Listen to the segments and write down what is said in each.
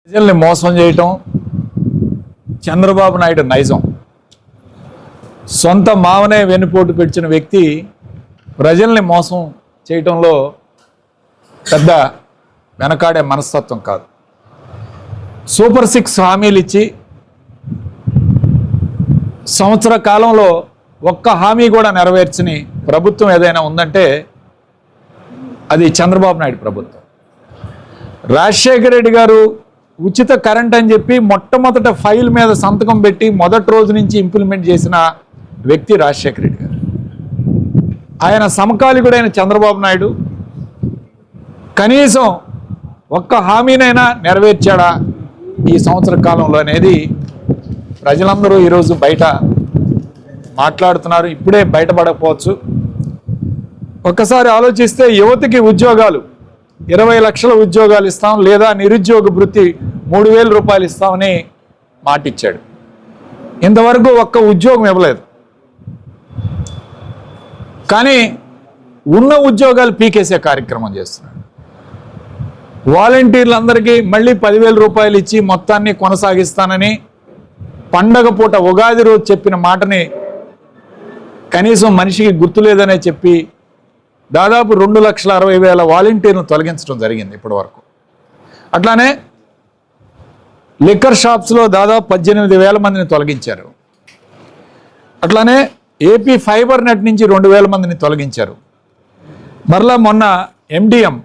ప్రజల్ని మోసం చేయటం చంద్రబాబు నాయుడు నైజం. సొంత మావనే వెన్నుపోటు పెంచిన వ్యక్తి ప్రజల్ని మోసం చేయటంలో పెద్ద వెనకాడే మనస్తత్వం కాదు. సూపర్ 6 హామీలు ఇచ్చి సంవత్సర కాలంలో ఒక్క హామీ కూడా నెరవేర్చని ప్రభుత్వం ఏదైనా ఉందంటే అది చంద్రబాబు నాయుడు ప్రభుత్వం. రాజశేఖర రెడ్డి గారు ఉచిత కరెంట్ అని చెప్పి మొట్టమొదట ఫైల్ మీద సంతకం పెట్టి మొదటి రోజు నుంచి ఇంప్లిమెంట్ చేసిన వ్యక్తి రాజశేఖర రెడ్డి గారు. ఆయన సమకాలికుడైన చంద్రబాబు నాయుడు కనీసం ఒక్క హామీనైనా నెరవేర్చాడా ఈ సంవత్సర కాలంలో అనేది ప్రజలందరూ ఈరోజు బయట మాట్లాడుతున్నారు. ఇప్పుడే బయటపడకపోవచ్చు. ఒక్కసారి ఆలోచిస్తే యువతకి ఉద్యోగాలు 20 లక్షల ఉద్యోగాలు ఇస్తాం, లేదా నిరుద్యోగ భృతి 3,000 రూపాయలు ఇస్తామని మాటిచ్చాడు. ఇంతవరకు ఒక్క ఉద్యోగం ఇవ్వలేదు. కానీ ఉన్న ఉద్యోగాలు పీకేసే కార్యక్రమం చేస్తున్నాడు. వాలంటీర్లందరికీ మళ్ళీ 10,000 రూపాయలు ఇచ్చి మొత్తాన్ని కొనసాగిస్తానని పండగ పూట ఉగాది రోజు చెప్పిన మాటని కనీసం మనిషికి గుర్తులేదనే చెప్పి దాదాపు 2,60,000 వాలంటీర్లను తొలగించడం జరిగింది ఇప్పటి వరకు. అట్లానే లిక్కర్ షాప్స్లో దాదాపు 18,000 మందిని తొలగించారు. అట్లానే ఏపీ ఫైబర్ నెట్ నుంచి 2,000 మందిని తొలగించారు. మరలా మొన్న MDM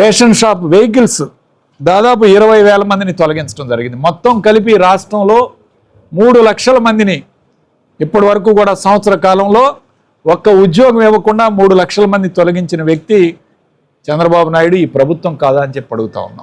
రేషన్ షాప్ వెహికల్స్ దాదాపు 20,000 మందిని తొలగించడం జరిగింది. మొత్తం కలిపి రాష్ట్రంలో 3 లక్షల మందిని ఇప్పటి వరకు కూడా సంవత్సర కాలంలో ఒక్క ఉద్యోగం ఇవ్వకుండా 3 లక్షల మంది తొలగించిన వ్యక్తి చంద్రబాబు నాయుడు. ఈ ప్రభుత్వం కాదా అని చెప్పి అడుగుతా ఉన్నాం.